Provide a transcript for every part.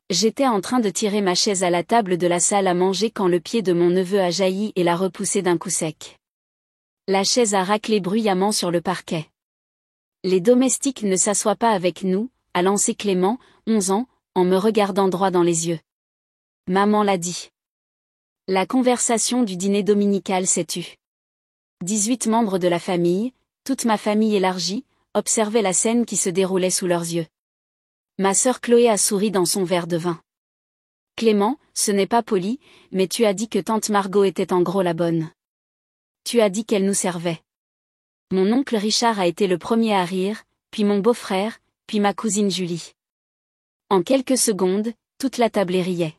J'étais en train de tirer ma chaise à la table de la salle à manger quand le pied de mon neveu a jailli et l'a repoussé d'un coup sec. La chaise a raclé bruyamment sur le parquet. Les domestiques ne s'assoient pas avec nous, a lancé Clément, 11 ans, en me regardant droit dans les yeux. Maman l'a dit. La conversation du dîner dominical s'est tue. 18 membres de la famille, toute ma famille élargie, observaient la scène qui se déroulait sous leurs yeux. Ma sœur Chloé a souri dans son verre de vin. Clément, ce n'est pas poli, mais tu as dit que tante Margot était en gros la bonne. Tu as dit qu'elle nous servait. Mon oncle Richard a été le premier à rire, puis mon beau-frère, puis ma cousine Julie. En quelques secondes, toute la table riait.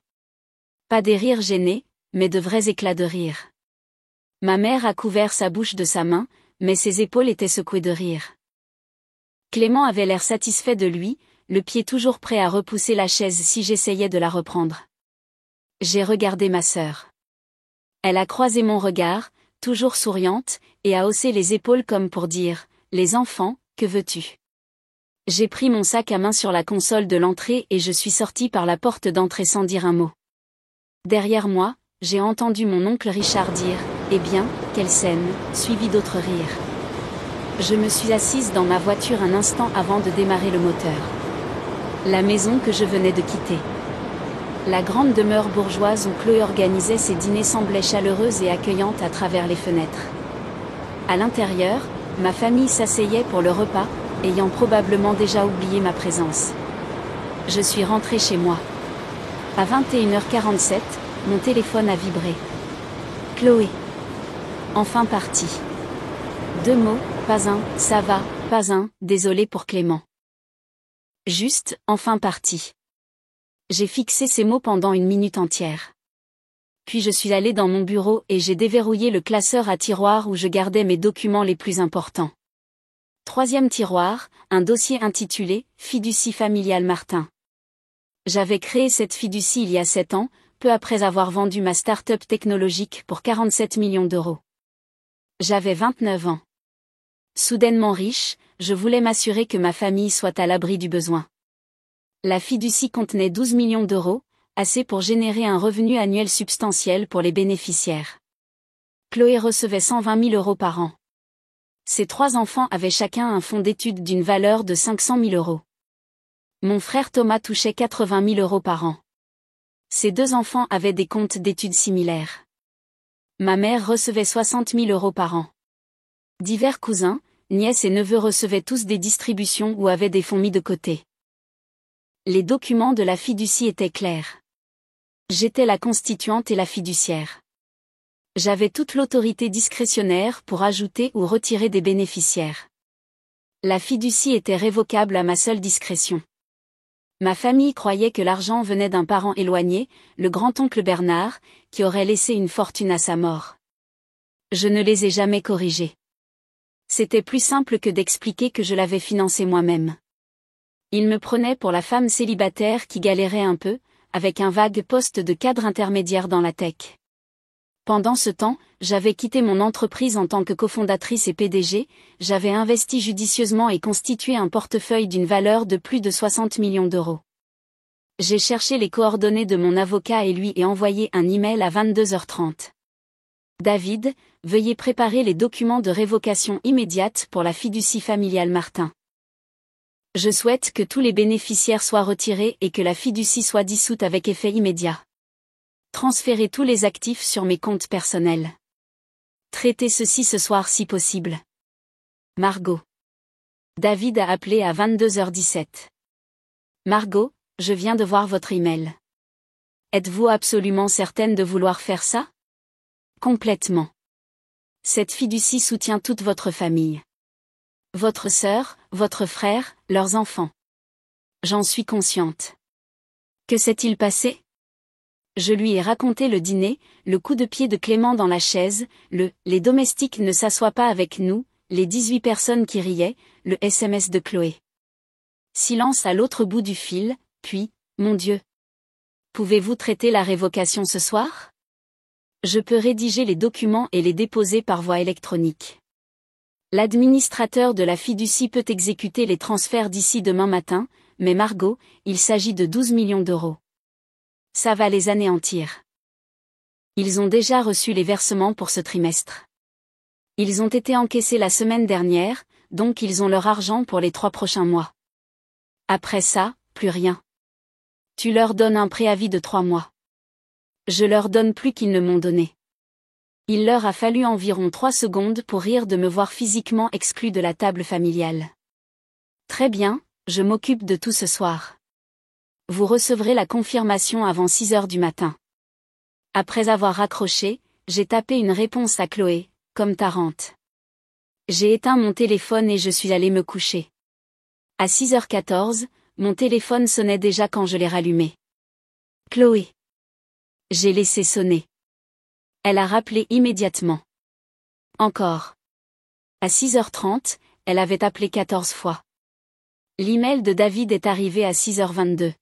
Pas des rires gênés, mais de vrais éclats de rire. Ma mère a couvert sa bouche de sa main, mais ses épaules étaient secouées de rire. Clément avait l'air satisfait de lui, le pied toujours prêt à repousser la chaise si j'essayais de la reprendre. J'ai regardé ma sœur. Elle a croisé mon regard, toujours souriante, et a haussé les épaules comme pour dire « Les enfants, que veux-tu » J'ai pris mon sac à main sur la console de l'entrée et je suis sortie par la porte d'entrée sans dire un mot. Derrière moi, j'ai entendu mon oncle Richard dire « Eh bien, quelle scène », suivi d'autres rires. Je me suis assise dans ma voiture un instant avant de démarrer le moteur. La maison que je venais de quitter. La grande demeure bourgeoise où Chloé organisait ses dîners semblait chaleureuse et accueillante à travers les fenêtres. À l'intérieur, ma famille s'asseyait pour le repas, ayant probablement déjà oublié ma présence. Je suis rentrée chez moi. À 21h47, mon téléphone a vibré. Chloé. Enfin partie. 2 mots, pas un, ça va, pas un, désolé pour Clément. Juste, enfin partie. J'ai fixé ces mots pendant 1 minute entière. Puis je suis allée dans mon bureau et j'ai déverrouillé le classeur à tiroirs où je gardais mes documents les plus importants. 3e tiroir, un dossier intitulé « Fiducie familiale Martin ». J'avais créé cette fiducie il y a 7 ans, peu après avoir vendu ma start-up technologique pour 47 millions d'euros. J'avais 29 ans. Soudainement riche, je voulais m'assurer que ma famille soit à l'abri du besoin. La fiducie contenait 12 millions d'euros, assez pour générer un revenu annuel substantiel pour les bénéficiaires. Chloé recevait 120 000 euros par an. Ses 3 enfants avaient chacun un fonds d'études d'une valeur de 500 000 euros. Mon frère Thomas touchait 80 000 euros par an. Ses 2 enfants avaient des comptes d'études similaires. Ma mère recevait 60 000 euros par an. Divers cousins, nièces et neveux recevaient tous des distributions ou avaient des fonds mis de côté. Les documents de la fiducie étaient clairs. J'étais la constituante et la fiduciaire. J'avais toute l'autorité discrétionnaire pour ajouter ou retirer des bénéficiaires. La fiducie était révocable à ma seule discrétion. Ma famille croyait que l'argent venait d'un parent éloigné, le grand-oncle Bernard, qui aurait laissé une fortune à sa mort. Je ne les ai jamais corrigés. C'était plus simple que d'expliquer que je l'avais financé moi-même. Ils me prenaient pour la femme célibataire qui galérait un peu, avec un vague poste de cadre intermédiaire dans la tech. Pendant ce temps, j'avais quitté mon entreprise en tant que cofondatrice et PDG, j'avais investi judicieusement et constitué un portefeuille d'une valeur de plus de 60 millions d'euros. J'ai cherché les coordonnées de mon avocat et lui ai envoyé un email à 22h30. David, veuillez préparer les documents de révocation immédiate pour la fiducie familiale Martin. Je souhaite que tous les bénéficiaires soient retirés et que la fiducie soit dissoute avec effet immédiat. Transférez tous les actifs sur mes comptes personnels. Traitez ceci ce soir si possible. Margot. David a appelé à 22h17. Margot, je viens de voir votre email. Êtes-vous absolument certaine de vouloir faire ça? Complètement. Cette fiducie soutient toute votre famille. Votre sœur, votre frère, leurs enfants. J'en suis consciente. Que s'est-il passé? Je lui ai raconté le dîner, le coup de pied de Clément dans la chaise, les domestiques ne s'assoient pas avec nous, les 18 personnes qui riaient, le SMS de Chloé. Silence à l'autre bout du fil, puis, mon Dieu. Pouvez-vous traiter la révocation ce soir? Je peux rédiger les documents et les déposer par voie électronique. L'administrateur de la fiducie peut exécuter les transferts d'ici demain matin, mais Margot, il s'agit de 12 millions d'euros. Ça va les anéantir. Ils ont déjà reçu les versements pour ce trimestre. Ils ont été encaissés la semaine dernière, donc ils ont leur argent pour les 3 prochains mois. Après ça, plus rien. Tu leur donnes un préavis de 3 mois. Je leur donne plus qu'ils ne m'ont donné. Il leur a fallu environ 3 secondes pour rire de me voir physiquement exclu de la table familiale. Très bien, je m'occupe de tout ce soir. Vous recevrez la confirmation avant 6 heures du matin. Après avoir raccroché, j'ai tapé une réponse à Chloé, comme tarante. J'ai éteint mon téléphone et je suis allée me coucher. À 6h14, mon téléphone sonnait déjà quand je l'ai rallumé. Chloé. J'ai laissé sonner. Elle a rappelé immédiatement. Encore. À 6h30, elle avait appelé 14 fois. L'email de David est arrivé à 6h22.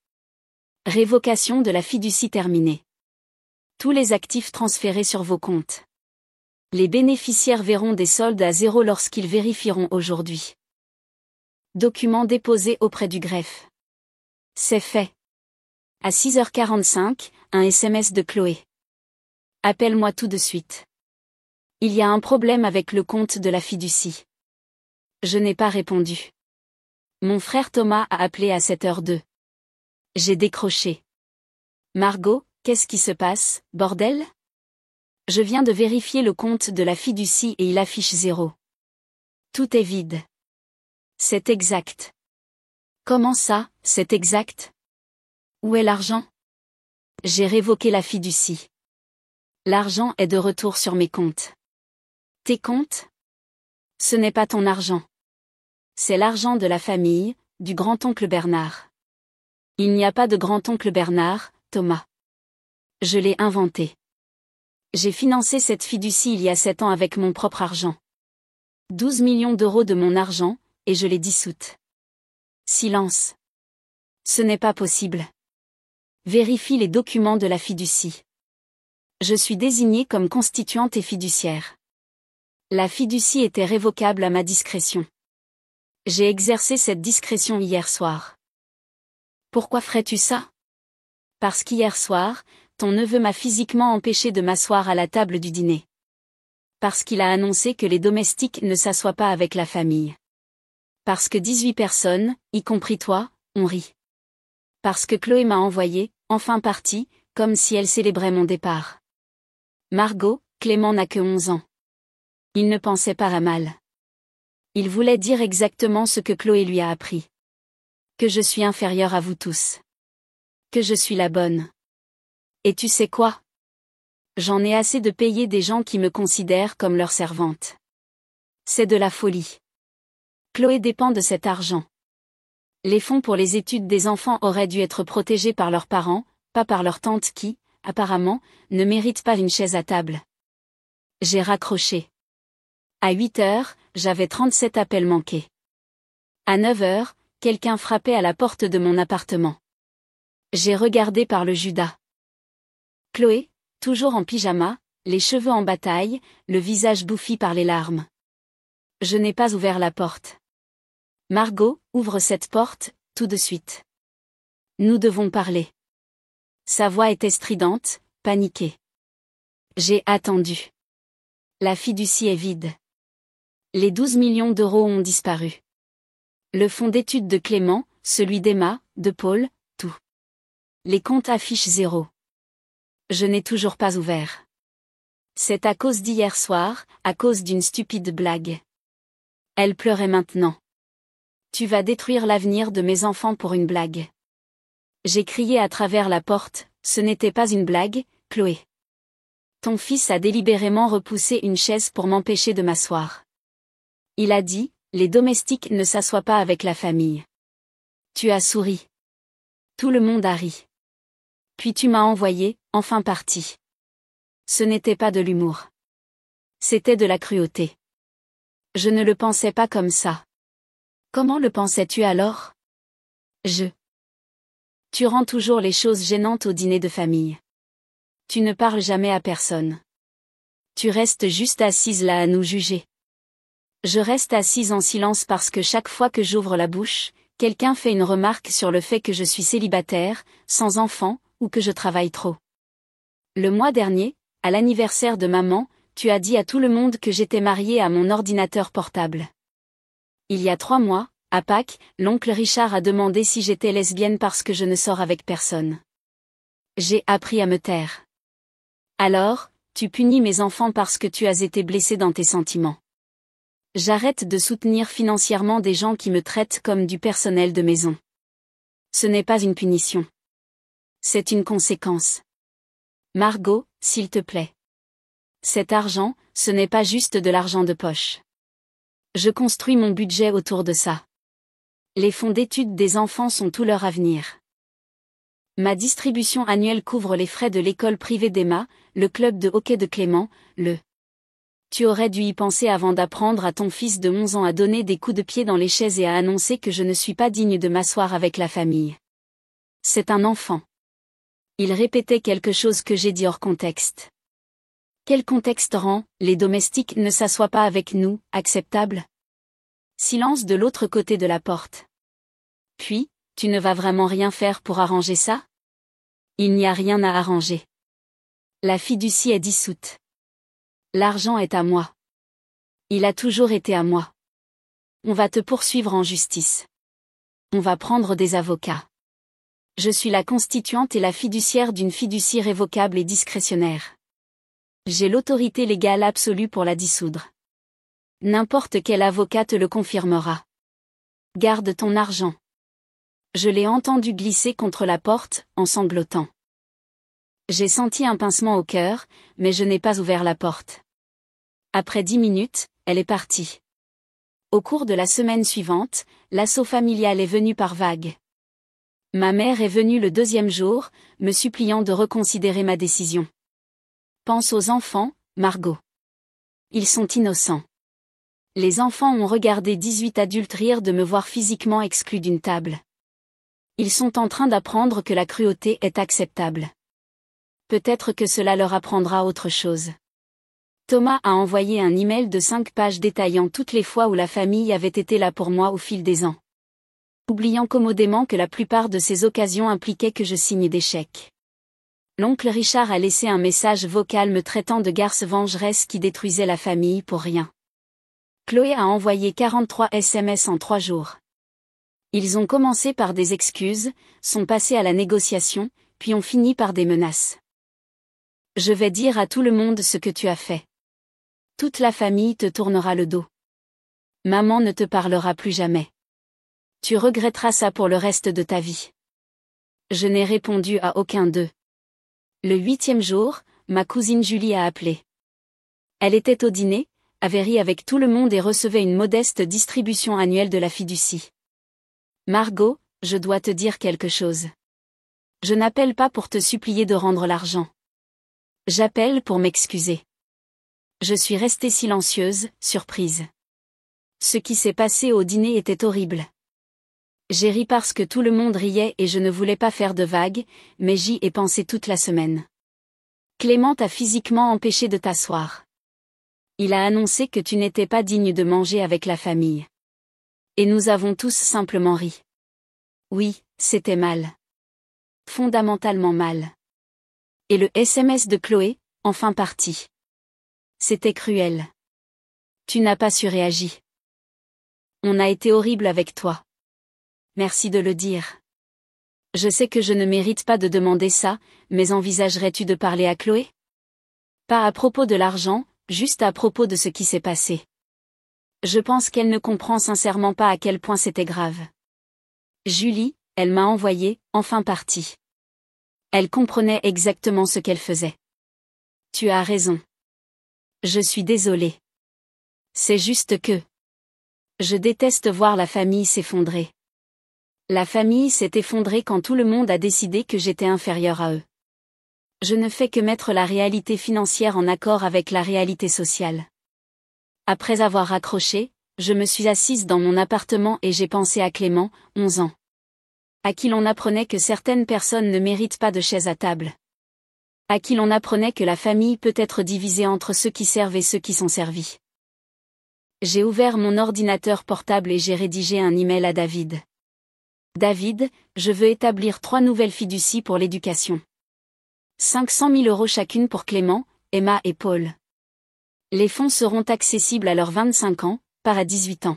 Révocation de la fiducie terminée. Tous les actifs transférés sur vos comptes. Les bénéficiaires verront des soldes à 0 lorsqu'ils vérifieront aujourd'hui. Document déposé auprès du greffe. C'est fait. À 6h45, un SMS de Chloé. Appelle-moi tout de suite. Il y a un problème avec le compte de la fiducie. Je n'ai pas répondu. Mon frère Thomas a appelé à 7h02. J'ai décroché. Margot, qu'est-ce qui se passe, bordel? Je viens de vérifier le compte de la fiducie et il affiche 0. Tout est vide. C'est exact. Comment ça, c'est exact? Où est l'argent? J'ai révoqué la fiducie. L'argent est de retour sur mes comptes. Tes comptes? Ce n'est pas ton argent. C'est l'argent de la famille, du grand-oncle Bernard. Il n'y a pas de grand-oncle Bernard, Thomas. Je l'ai inventé. J'ai financé cette fiducie il y a 7 ans avec mon propre argent. 12 millions d'euros de mon argent, et je l'ai dissoute. Silence. Ce n'est pas possible. Vérifie les documents de la fiducie. Je suis désignée comme constituante et fiduciaire. La fiducie était révocable à ma discrétion. J'ai exercé cette discrétion hier soir. Pourquoi ferais-tu ça? Parce qu'hier soir, ton neveu m'a physiquement empêché de m'asseoir à la table du dîner. Parce qu'il a annoncé que les domestiques ne s'assoient pas avec la famille. Parce que 18 personnes, y compris toi, ont ri. Parce que Chloé m'a envoyé, enfin partie, comme si elle célébrait mon départ. Margot, Clément n'a que 11 ans. Il ne pensait pas à mal. Il voulait dire exactement ce que Chloé lui a appris. Que je suis inférieure à vous tous. Que je suis la bonne. Et tu sais quoi? J'en ai assez de payer des gens qui me considèrent comme leur servante. C'est de la folie. Chloé dépend de cet argent. Les fonds pour les études des enfants auraient dû être protégés par leurs parents, pas par leur tante qui, apparemment, ne mérite pas une chaise à table. J'ai raccroché. À 8 heures, j'avais 37 appels manqués. À 9 heures, quelqu'un frappait à la porte de mon appartement. J'ai regardé par le Judas. Chloé, toujours en pyjama, les cheveux en bataille, le visage bouffi par les larmes. Je n'ai pas ouvert la porte. Margot, ouvre cette porte, tout de suite. Nous devons parler. Sa voix était stridente, paniquée. J'ai attendu. La fiducie est vide. Les 12 millions d'euros ont disparu. Le fonds d'études de Clément, celui d'Emma, de Paul, tout. Les comptes affichent 0. Je n'ai toujours pas ouvert. C'est à cause d'hier soir, à cause d'une stupide blague. Elle pleurait maintenant. Tu vas détruire l'avenir de mes enfants pour une blague. J'ai crié à travers la porte, ce n'était pas une blague, Chloé. Ton fils a délibérément repoussé une chaise pour m'empêcher de m'asseoir. Il a dit, les domestiques ne s'assoient pas avec la famille. Tu as souri. Tout le monde a ri. Puis tu m'as envoyé, enfin parti. Ce n'était pas de l'humour. C'était de la cruauté. Je ne le pensais pas comme ça. Comment le pensais-tu alors? Tu rends toujours les choses gênantes au dîner de famille. Tu ne parles jamais à personne. Tu restes juste assise là à nous juger. Je reste assise en silence parce que chaque fois que j'ouvre la bouche, quelqu'un fait une remarque sur le fait que je suis célibataire, sans enfant, ou que je travaille trop. Le mois dernier, à l'anniversaire de maman, tu as dit à tout le monde que j'étais mariée à mon ordinateur portable. Il y a 3 mois, à Pâques, l'oncle Richard a demandé si j'étais lesbienne parce que je ne sors avec personne. J'ai appris à me taire. Alors, tu punis mes enfants parce que tu as été blessé dans tes sentiments. J'arrête de soutenir financièrement des gens qui me traitent comme du personnel de maison. Ce n'est pas une punition. C'est une conséquence. Margot, s'il te plaît. Cet argent, ce n'est pas juste de l'argent de poche. Je construis mon budget autour de ça. Les fonds d'études des enfants sont tout leur avenir. Ma distribution annuelle couvre les frais de l'école privée d'Emma, le club de hockey de Clément, le... Tu aurais dû y penser avant d'apprendre à ton fils de 11 ans à donner des coups de pied dans les chaises et à annoncer que je ne suis pas digne de m'asseoir avec la famille. C'est un enfant. Il répétait quelque chose que j'ai dit hors contexte. Quel contexte rend « les domestiques ne s'assoient pas avec nous » acceptable? Silence de l'autre côté de la porte. Puis, tu ne vas vraiment rien faire pour arranger ça? Il n'y a rien à arranger. La fiducie est dissoute. L'argent est à moi. Il a toujours été à moi. On va te poursuivre en justice. On va prendre des avocats. Je suis la constituante et la fiduciaire d'une fiducie révocable et discrétionnaire. J'ai l'autorité légale absolue pour la dissoudre. N'importe quel avocat te le confirmera. Garde ton argent. Je l'ai entendu glisser contre la porte, en sanglotant. J'ai senti un pincement au cœur, mais je n'ai pas ouvert la porte. Après 10 minutes, elle est partie. Au cours de la semaine suivante, l'assaut familial est venu par vagues. Ma mère est venue le 2e jour, me suppliant de reconsidérer ma décision. Pense aux enfants, Margot. Ils sont innocents. Les enfants ont regardé 18 adultes rire de me voir physiquement exclu d'une table. Ils sont en train d'apprendre que la cruauté est acceptable. Peut-être que cela leur apprendra autre chose. Thomas a envoyé un email de 5 pages détaillant toutes les fois où la famille avait été là pour moi au fil des ans. Oubliant commodément que la plupart de ces occasions impliquaient que je signe des chèques. L'oncle Richard a laissé un message vocal me traitant de garce vengeresse qui détruisait la famille pour rien. Chloé a envoyé 43 SMS en 3 jours. Ils ont commencé par des excuses, sont passés à la négociation, puis ont fini par des menaces. Je vais dire à tout le monde ce que tu as fait. Toute la famille te tournera le dos. Maman ne te parlera plus jamais. Tu regretteras ça pour le reste de ta vie. Je n'ai répondu à aucun d'eux. Le 8e jour, ma cousine Julie a appelé. Elle était au dîner, avait ri avec tout le monde et recevait une modeste distribution annuelle de la fiducie. Margot, je dois te dire quelque chose. Je n'appelle pas pour te supplier de rendre l'argent. J'appelle pour m'excuser. Je suis restée silencieuse, surprise. Ce qui s'est passé au dîner était horrible. J'ai ri parce que tout le monde riait et je ne voulais pas faire de vagues, mais j'y ai pensé toute la semaine. Clément t'a physiquement empêché de t'asseoir. Il a annoncé que tu n'étais pas digne de manger avec la famille. Et nous avons tous simplement ri. Oui, c'était mal. Fondamentalement mal. Et le SMS de Chloé, enfin parti. C'était cruel. Tu n'as pas su réagir. On a été horrible avec toi. Merci de le dire. Je sais que je ne mérite pas de demander ça, mais envisagerais-tu de parler à Chloé? Pas à propos de l'argent, juste à propos de ce qui s'est passé. Je pense qu'elle ne comprend sincèrement pas à quel point c'était grave. Julie, elle m'a envoyé, enfin partie. Elle comprenait exactement ce qu'elle faisait. Tu as raison. Je suis désolée. C'est juste que... Je déteste voir la famille s'effondrer. La famille s'est effondrée quand tout le monde a décidé que j'étais inférieure à eux. Je ne fais que mettre la réalité financière en accord avec la réalité sociale. Après avoir raccroché, je me suis assise dans mon appartement et j'ai pensé à Clément, 11 ans. À qui l'on apprenait que certaines personnes ne méritent pas de chaise à table. À qui l'on apprenait que la famille peut être divisée entre ceux qui servent et ceux qui sont servis. J'ai ouvert mon ordinateur portable et j'ai rédigé un email à David. David, je veux établir 3 nouvelles fiducies pour l'éducation. 500 000 € chacune pour Clément, Emma et Paul. Les fonds seront accessibles à leurs 25 ans, pas à 18 ans.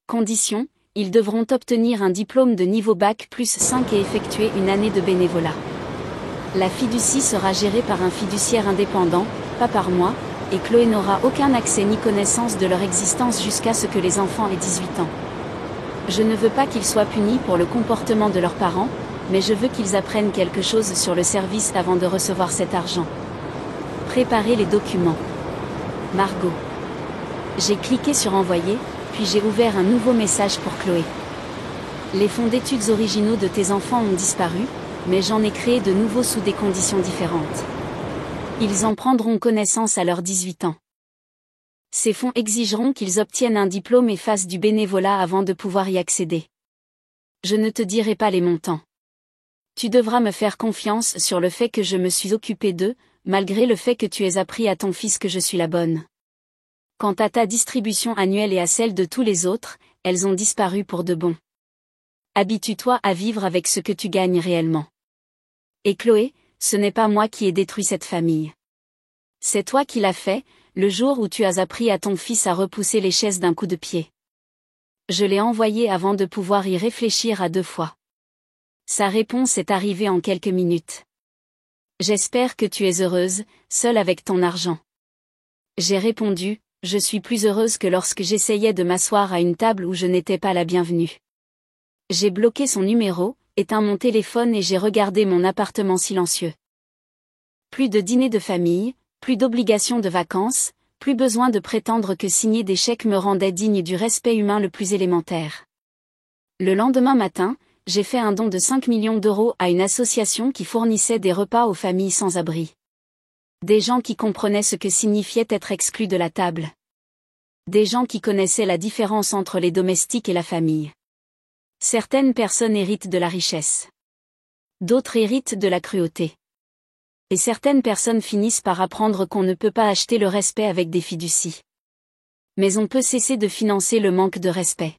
Condition, ils devront obtenir un diplôme de niveau Bac plus 5 et effectuer une année de bénévolat. La fiducie sera gérée par un fiduciaire indépendant, pas par moi, et Chloé n'aura aucun accès ni connaissance de leur existence jusqu'à ce que les enfants aient 18 ans. Je ne veux pas qu'ils soient punis pour le comportement de leurs parents, mais je veux qu'ils apprennent quelque chose sur le service avant de recevoir cet argent. Préparez les documents. Margot. J'ai cliqué sur envoyer, puis j'ai ouvert un nouveau message pour Chloé. Les fonds d'études originaux de tes enfants ont disparu, mais j'en ai créé de nouveaux sous des conditions différentes. Ils en prendront connaissance à leurs 18 ans. Ces fonds exigeront qu'ils obtiennent un diplôme et fassent du bénévolat avant de pouvoir y accéder. Je ne te dirai pas les montants. Tu devras me faire confiance sur le fait que je me suis occupée d'eux, malgré le fait que tu aies appris à ton fils que je suis la bonne. Quant à ta distribution annuelle et à celle de tous les autres, elles ont disparu pour de bon. Habitue-toi à vivre avec ce que tu gagnes réellement. Et Chloé, ce n'est pas moi qui ai détruit cette famille. C'est toi qui l'as fait, le jour où tu as appris à ton fils à repousser les chaises d'un coup de pied. Je l'ai envoyé avant de pouvoir y réfléchir à 2 fois. Sa réponse est arrivée en quelques minutes. J'espère que tu es heureuse, seule avec ton argent. J'ai répondu, je suis plus heureuse que lorsque j'essayais de m'asseoir à une table où je n'étais pas la bienvenue. J'ai bloqué son numéro, éteint mon téléphone et j'ai regardé mon appartement silencieux. Plus de dîner de famille, plus d'obligations de vacances, plus besoin de prétendre que signer des chèques me rendait digne du respect humain le plus élémentaire. Le lendemain matin, j'ai fait un don de 5 millions d'euros à une association qui fournissait des repas aux familles sans abri. Des gens qui comprenaient ce que signifiait être exclus de la table. Des gens qui connaissaient la différence entre les domestiques et la famille. Certaines personnes héritent de la richesse. D'autres héritent de la cruauté. Et certaines personnes finissent par apprendre qu'on ne peut pas acheter le respect avec des fiducies. Mais on peut cesser de financer le manque de respect.